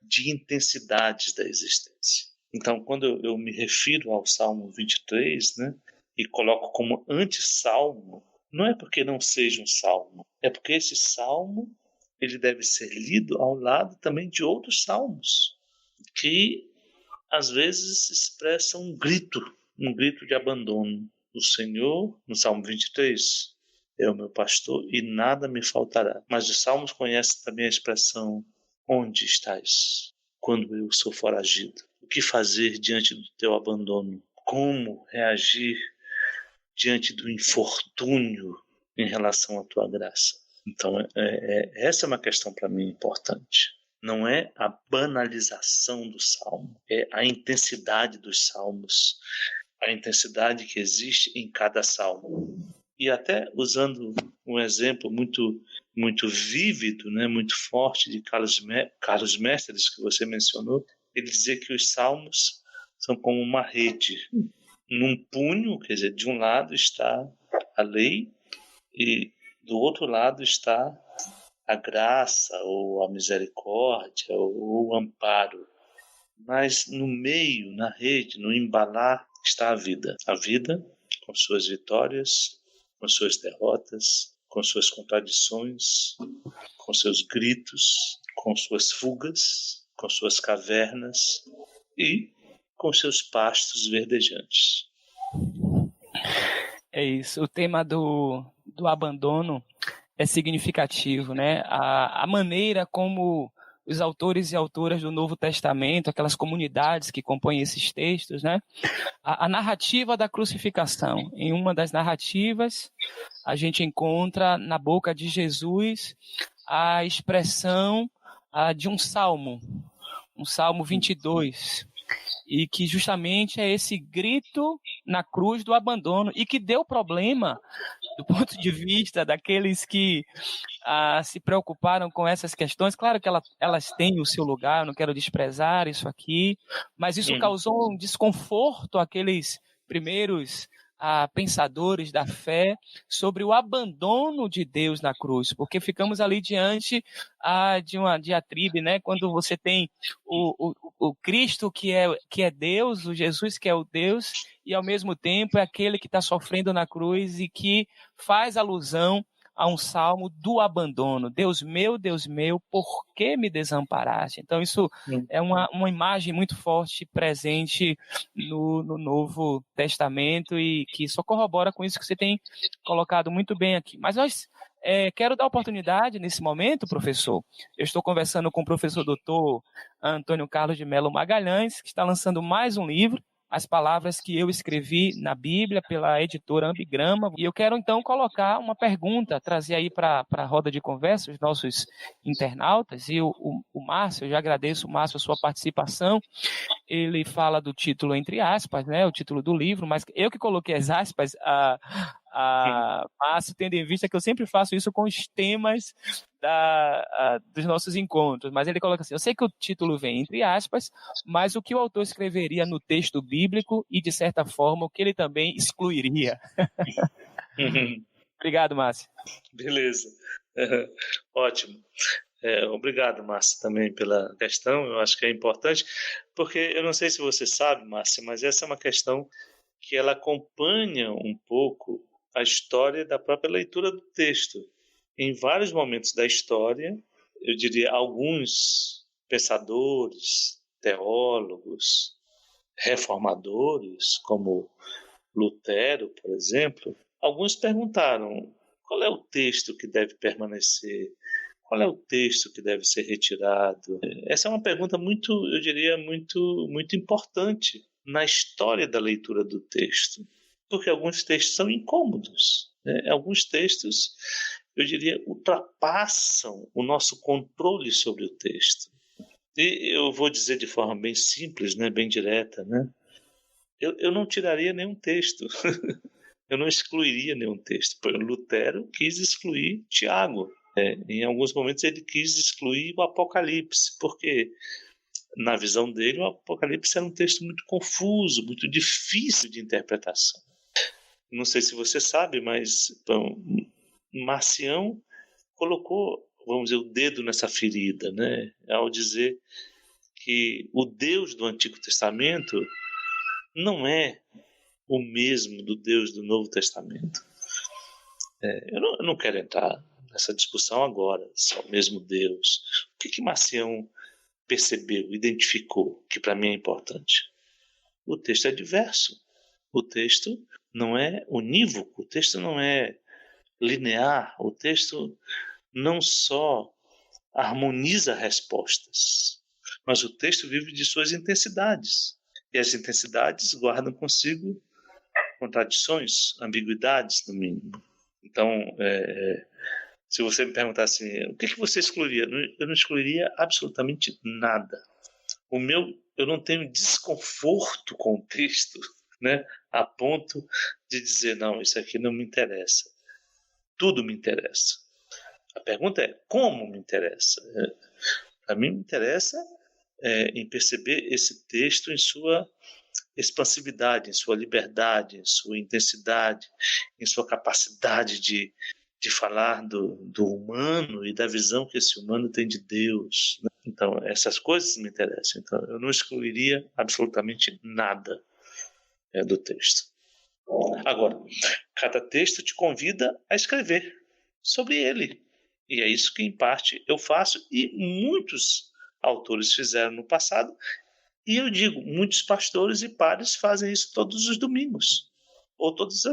[SPEAKER 2] de intensidades da existência. Então, quando eu me refiro ao Salmo 23, né, e coloco como anti-salmo, não é porque não seja um salmo, é porque esse salmo ele deve ser lido ao lado também de outros salmos, que às vezes expressam um grito de abandono. O Senhor, no Salmo 23, é o meu pastor e nada me faltará. Mas os salmos conhecem também a expressão: onde estás quando eu sou foragido? O que fazer diante do teu abandono? Como reagir diante do infortúnio em relação à tua graça? Então, essa é uma questão para mim importante. Não é a banalização do salmo, é a intensidade dos salmos, a intensidade que existe em cada salmo. E até usando um exemplo muito vívido, né, muito forte de Carlos Mestres, que você mencionou, ele dizia que os salmos são como uma rede. Num punho, quer dizer, de um lado está a lei e do outro lado está a graça ou a misericórdia ou o amparo. Mas no meio, na rede, no embalar, está a vida. A vida com suas vitórias, com suas derrotas, com suas contradições, com seus gritos, com suas fugas, com suas cavernas e com seus pastos verdejantes.
[SPEAKER 1] É isso. O tema do abandono é significativo, né? A maneira como os autores e autoras do Novo Testamento, aquelas comunidades que compõem esses textos, né? A narrativa da crucificação. Em uma das narrativas, a gente encontra na boca de Jesus a expressão de um salmo 22, e que justamente é esse grito na cruz do abandono, e que deu problema do ponto de vista daqueles que se preocuparam com essas questões. Claro que elas têm o seu lugar, eu não quero desprezar isso aqui, mas isso causou um desconforto àqueles primeiros pensadores da fé sobre o abandono de Deus na cruz, porque ficamos ali diante de uma diatribe, né? Quando você tem o Cristo que é Deus, o Jesus que é o Deus, e ao mesmo tempo é aquele que está sofrendo na cruz e que faz alusão a um salmo do abandono. Deus meu, por que me desamparaste? Então isso é uma imagem muito forte, presente no Novo Testamento e que só corrobora com isso que você tem colocado muito bem aqui. Mas quero dar oportunidade nesse momento, professor. Eu estou conversando com o professor doutor Antônio Carlos de Melo Magalhães, que está lançando mais um livro, As Palavras que Eu Escrevi na Bíblia, pela editora Ambigrama. E eu quero, então, colocar uma pergunta, trazer aí para a roda de conversa os nossos internautas. E o Márcio, eu já agradeço, Márcio, a sua participação. Ele fala do título entre aspas, né, o título do livro, mas eu que coloquei as aspas, Márcio, tendo em vista que eu sempre faço isso com os temas dos nossos encontros, mas ele coloca assim: eu sei que o título vem entre aspas, mas o que o autor escreveria no texto bíblico e, de certa forma, o que ele também excluiria. Obrigado, Márcio.
[SPEAKER 2] Beleza. Ótimo. Obrigado, Márcio, também pela questão. Eu acho que é importante, porque eu não sei se você sabe, Márcio, mas essa é uma questão que ela acompanha um pouco a história da própria leitura do texto. Em vários momentos da história, eu diria, alguns pensadores, teólogos, reformadores, como Lutero, por exemplo, alguns perguntaram: qual é o texto que deve permanecer? Qual é o texto que deve ser retirado? Essa é uma pergunta muito, eu diria, muito, muito importante na história da leitura do texto, porque alguns textos são incômodos, né? Alguns textos, eu diria, ultrapassam o nosso controle sobre o texto. E eu vou dizer de forma bem simples, né, bem direta, né? Eu não tiraria nenhum texto. Eu não excluiria nenhum texto. Lutero quis excluir Tiago. Em alguns momentos ele quis excluir o Apocalipse, porque na visão dele o Apocalipse era um texto muito confuso, muito difícil de interpretação. Não sei se você sabe, mas Marcião colocou, vamos dizer, o dedo nessa ferida, né? Ao dizer que o Deus do Antigo Testamento não é o mesmo do Deus do Novo Testamento. Eu não quero entrar nessa discussão agora, se é o mesmo Deus. O que Marcião percebeu, identificou, que para mim é importante? O texto é diverso. O texto não é unívoco, o texto não é linear, o texto não só harmoniza respostas, mas o texto vive de suas intensidades. E as intensidades guardam consigo contradições, ambiguidades, no mínimo. Então, se você me perguntar assim, o que você excluiria? Eu não excluiria absolutamente nada. Eu não tenho desconforto com o texto, né, a ponto de dizer, não, isso aqui não me interessa. Tudo me interessa. A pergunta é, como me interessa? Para mim, me interessa em perceber esse texto em sua expansividade, em sua liberdade, em sua intensidade, em sua capacidade de falar do humano e da visão que esse humano tem de Deus, né? Então, essas coisas me interessam. Então, eu não excluiria absolutamente nada do texto. Agora, cada texto te convida a escrever sobre ele. E é isso que, em parte, eu faço e muitos autores fizeram no passado. E eu digo, muitos pastores e padres fazem isso todos os domingos, ou todos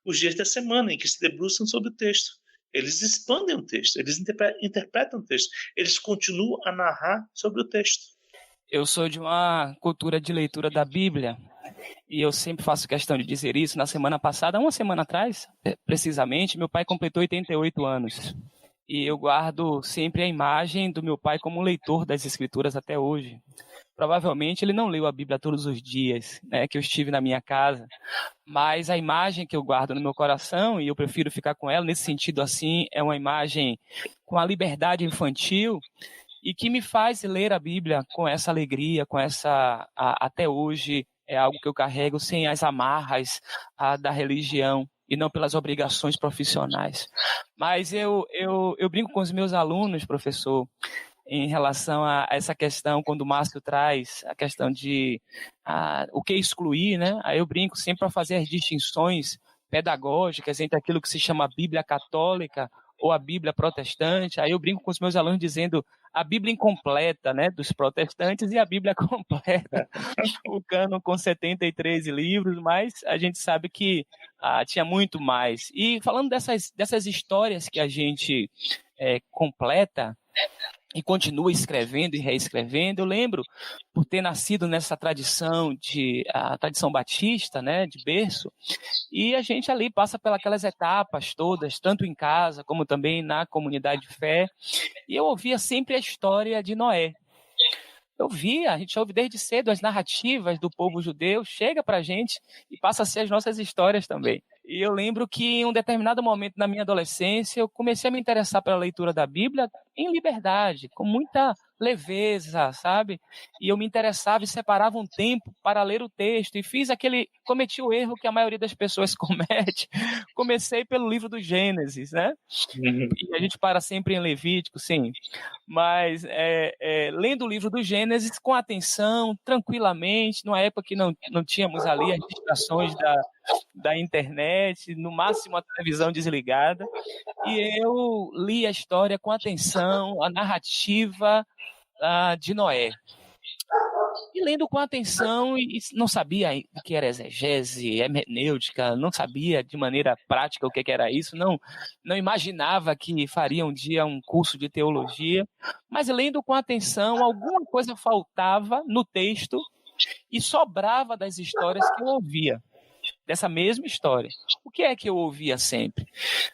[SPEAKER 2] os dias da semana em que se debruçam sobre o texto. Eles expandem o texto, eles interpretam o texto, eles continuam a narrar sobre o texto.
[SPEAKER 1] Eu sou de uma cultura de leitura da Bíblia, e eu sempre faço questão de dizer isso. Na semana passada, uma semana atrás, precisamente, meu pai completou 88 anos. E eu guardo sempre a imagem do meu pai como leitor das Escrituras até hoje. provavelmente ele não leu a Bíblia todos os dias, né, que eu estive na minha casa, mas a imagem que eu guardo no meu coração, e eu prefiro ficar com ela, nesse sentido assim, é uma imagem com a liberdade infantil, e que me faz ler a Bíblia com essa alegria, com essa, até hoje, é algo que eu carrego sem as amarras da religião e não pelas obrigações profissionais. Mas eu brinco com os meus alunos, professor, em relação a essa questão, quando o Márcio traz a questão de o que excluir, né? Aí eu brinco sempre para fazer as distinções pedagógicas entre aquilo que se chama Bíblia católica ou a Bíblia protestante. Aí eu brinco com os meus alunos dizendo a Bíblia incompleta, né, dos protestantes e a Bíblia completa, o cânon com 73 livros, mas a gente sabe que tinha muito mais. E falando dessas histórias que a gente completa, e continua escrevendo e reescrevendo. Eu lembro, por ter nascido nessa tradição a tradição batista, né, de berço, e a gente ali passa pelas etapas todas, tanto em casa como também na comunidade de fé, e eu ouvia sempre a história de Noé. A gente ouve desde cedo as narrativas do povo judeu, chega para a gente e passa a ser as nossas histórias também. E eu lembro que em um determinado momento na minha adolescência, eu comecei a me interessar pela leitura da Bíblia em liberdade, com muita leveza, sabe? E eu me interessava e separava um tempo para ler o texto e cometi o erro que a maioria das pessoas comete. Comecei pelo livro do Gênesis, né? E a gente para sempre em Levítico, sim. Mas lendo o livro do Gênesis com atenção, tranquilamente, numa época que não tínhamos ali as distrações da internet, no máximo a televisão desligada, e eu li a história com atenção, a narrativa de Noé. E lendo com atenção, e não sabia o que era exegese, hermenêutica, não sabia de maneira prática o que era isso, não imaginava que faria um dia um curso de teologia, mas lendo com atenção, alguma coisa faltava no texto e sobrava das histórias que eu ouvia, dessa mesma história. O que é que eu ouvia sempre?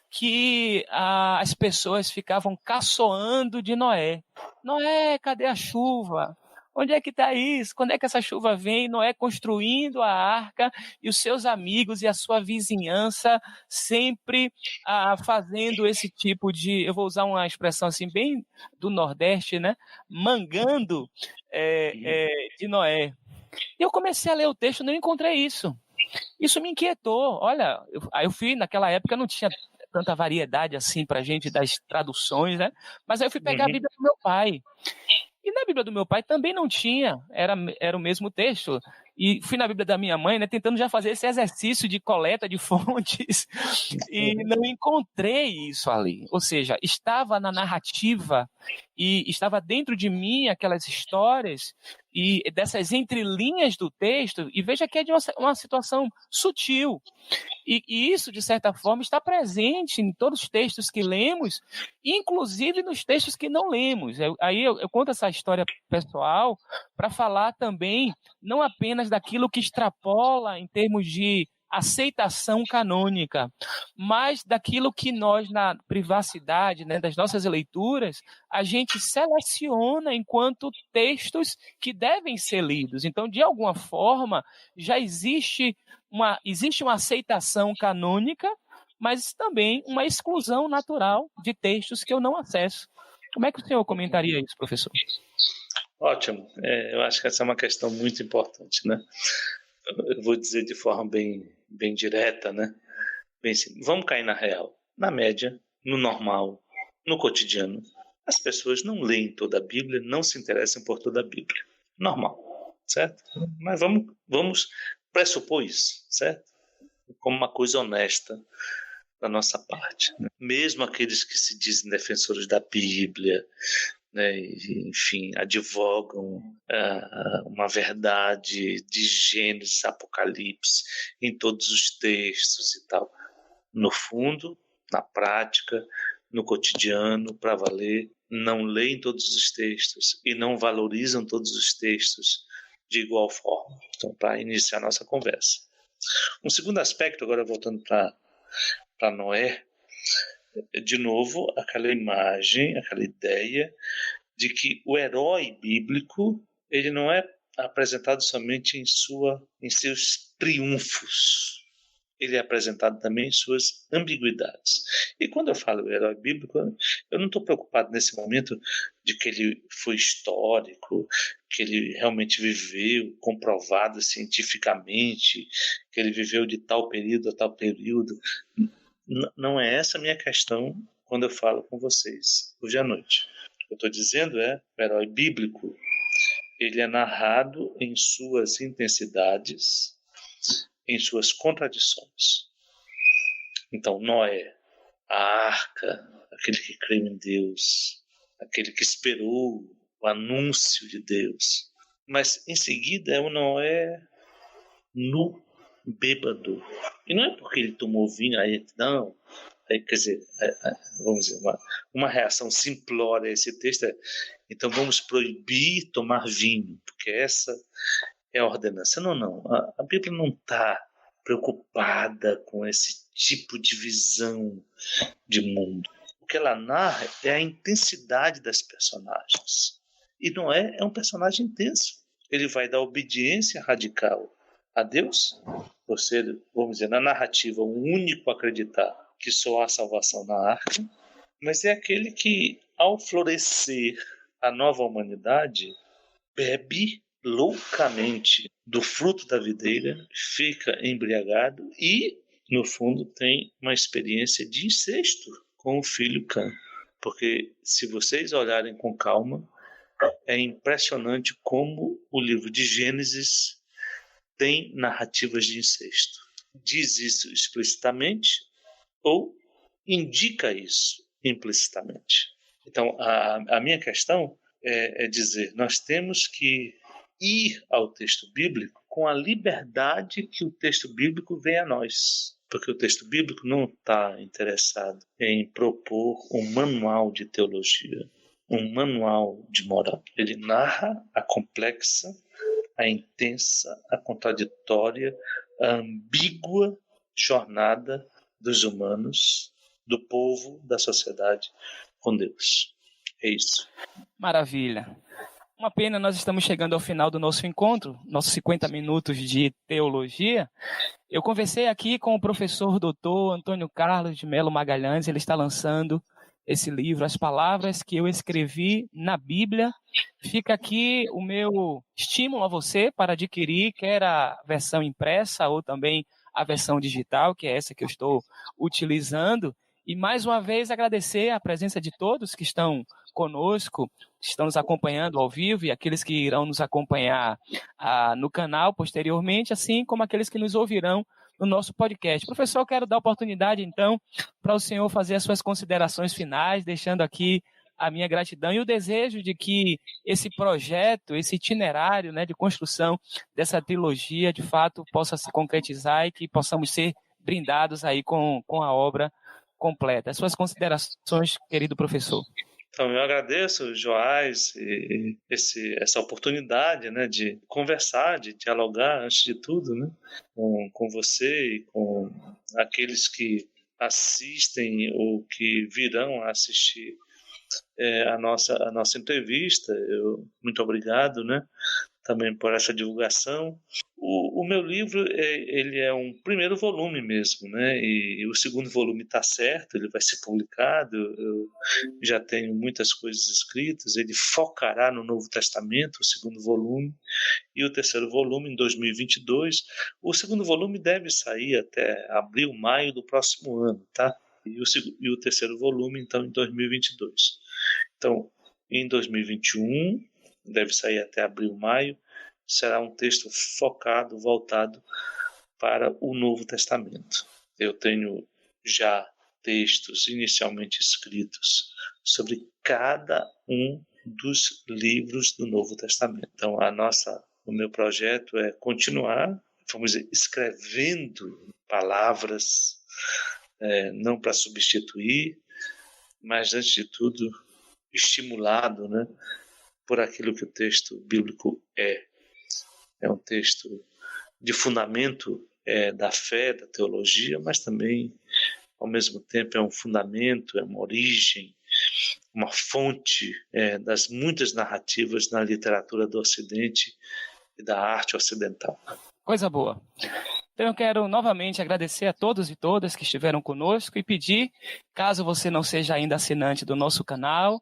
[SPEAKER 1] Que as pessoas ficavam caçoando de Noé. Noé, cadê a chuva? Onde é que está isso? Quando é que essa chuva vem? Noé construindo a arca e os seus amigos e a sua vizinhança sempre fazendo esse tipo de, eu vou usar uma expressão assim bem do Nordeste, né? Mangando de Noé. E eu comecei a ler o texto e não encontrei isso. Isso me inquietou. Olha, eu fui, naquela época não tinha tanta variedade assim para a gente das traduções, né? Mas aí eu fui pegar a Bíblia do meu pai. E na Bíblia do meu pai também não tinha, era o mesmo texto. E fui na Bíblia da minha mãe, né, tentando já fazer esse exercício de coleta de fontes, e não encontrei isso ali. Ou seja, estava na narrativa e estava dentro de mim aquelas histórias e dessas entrelinhas do texto, e veja que é de uma situação sutil. E isso, de certa forma, está presente em todos os textos que lemos, inclusive nos textos que não lemos. Aí eu conto essa história pessoal para falar também, não apenas daquilo que extrapola em termos de aceitação canônica, mas daquilo que nós, na privacidade, né, das nossas leituras, a gente seleciona enquanto textos que devem ser lidos. Então, de alguma forma, já existe uma aceitação canônica, mas também uma exclusão natural de textos que eu não acesso. Como é que o senhor comentaria isso, professor?
[SPEAKER 2] Ótimo. Eu acho que essa é uma questão muito importante, né? Eu vou dizer de forma bem direta, né? Bem simples. Vamos cair na real. Na média, no normal, no cotidiano, as pessoas não leem toda a Bíblia, não se interessam por toda a Bíblia. Normal, certo? Mas vamos pressupor isso, certo? Como uma coisa honesta da nossa parte, né? Mesmo aqueles que se dizem defensores da Bíblia, né, enfim, advogam uma verdade de Gênesis, Apocalipse em todos os textos e tal. No fundo, na prática, no cotidiano, para valer, não leem todos os textos e não valorizam todos os textos de igual forma. Então, para iniciar a nossa conversa. Um segundo aspecto, agora voltando para Noé, de novo, aquela imagem, aquela ideia de que o herói bíblico ele não é apresentado somente em seus triunfos. Ele é apresentado também em suas ambiguidades. E quando eu falo herói bíblico, eu não estou preocupado nesse momento de que ele foi histórico, que ele realmente viveu, comprovado cientificamente, que ele viveu de tal período a tal período. Não é essa a minha questão quando eu falo com vocês hoje à noite. O que eu estou dizendo é o herói bíblico. Ele é narrado em suas intensidades, em suas contradições. Então, Noé, a arca, aquele que creu em Deus, aquele que esperou o anúncio de Deus. Mas, em seguida, é o Noé nu, bêbado. E não é porque ele tomou vinho, não. Quer dizer, vamos dizer, uma reação simplória a esse texto é: então vamos proibir tomar vinho, porque essa é a ordenança. Não. A Bíblia não está preocupada com esse tipo de visão de mundo. O que ela narra é a intensidade das personagens. E Noé é um personagem intenso. Ele vai dar obediência radical a Deus, por ser, vamos dizer, na narrativa, o único a acreditar que só há salvação na arca, mas é aquele que, ao florescer a nova humanidade, bebe loucamente do fruto da videira, fica embriagado e, no fundo, tem uma experiência de incesto com o filho Cã. Porque, se vocês olharem com calma, é impressionante como o livro de Gênesis tem narrativas de incesto. Diz isso explicitamente ou indica isso implicitamente. Então, a minha questão é dizer, nós temos que ir ao texto bíblico com a liberdade que o texto bíblico vem a nós. Porque o texto bíblico não está interessado em propor um manual de teologia, um manual de moral. Ele narra a complexa, a intensa, a contraditória, a ambígua jornada dos humanos, do povo, da sociedade com Deus. É isso.
[SPEAKER 1] Maravilha. Uma pena, nós estamos chegando ao final do nosso encontro, nossos 50 minutos de teologia. Eu conversei aqui com o professor doutor Antônio Carlos de Melo Magalhães, ele está lançando esse livro, As Palavras que eu escrevi na Bíblia. Fica aqui o meu estímulo a você para adquirir, quer a versão impressa ou também a versão digital, que é essa que eu estou utilizando. E mais uma vez agradecer a presença de todos que estão conosco, que estão nos acompanhando ao vivo e aqueles que irão nos acompanhar no canal posteriormente, assim como aqueles que nos ouvirão no nosso podcast. Professor, eu quero dar a oportunidade, então, para o senhor fazer as suas considerações finais, deixando aqui a minha gratidão e o desejo de que esse projeto, esse itinerário, né, de construção dessa trilogia, de fato, possa se concretizar e que possamos ser brindados aí com a obra completa. As suas considerações, querido professor.
[SPEAKER 2] Então, eu agradeço, Joás, essa oportunidade, né, de conversar, de dialogar, antes de tudo, né, com você e com aqueles que assistem ou que virão a assistir a nossa entrevista. Muito obrigado, né, também por essa divulgação. O meu livro ele é um primeiro volume mesmo, né? E o segundo volume está certo, ele vai ser publicado. Eu já tenho muitas coisas escritas. Ele focará no Novo Testamento, o segundo volume, e o terceiro volume em 2022. O segundo volume deve sair até abril, maio do próximo ano, tá? E o terceiro volume, então, em 2022. Então, em 2021, deve sair até abril, maio, será um texto focado, voltado para o Novo Testamento. Eu tenho já textos inicialmente escritos sobre cada um dos livros do Novo Testamento. Então, o meu projeto é continuar, vamos dizer, escrevendo palavras, não para substituir, mas, antes de tudo, estimulado, né, por aquilo que o texto bíblico é. É um texto de fundamento da fé, da teologia, mas também, ao mesmo tempo, é um fundamento, é uma origem uma fonte das muitas narrativas na literatura do Ocidente e da arte ocidental.
[SPEAKER 1] Coisa boa. Então eu quero novamente agradecer a todos e todas que estiveram conosco e pedir, caso você não seja ainda assinante do nosso canal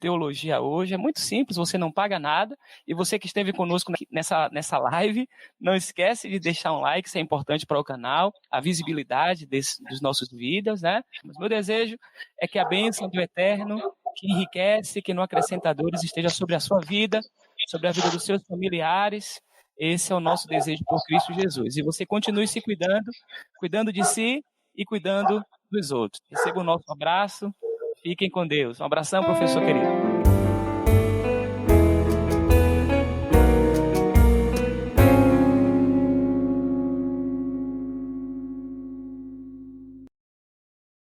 [SPEAKER 1] Teologia Hoje, é muito simples, você não paga nada, e você que esteve conosco nessa live, não esquece de deixar um like, isso é importante para o canal, a visibilidade dos nossos vídeos, né? Mas meu desejo é que a bênção do Eterno, que enriquece, que não acrescenta dores, esteja sobre a sua vida, sobre a vida dos seus familiares. Esse é o nosso desejo por Cristo Jesus. E você continue se cuidando de si e cuidando dos outros. Receba o nosso abraço. Fiquem com Deus. Um abração, professor querido.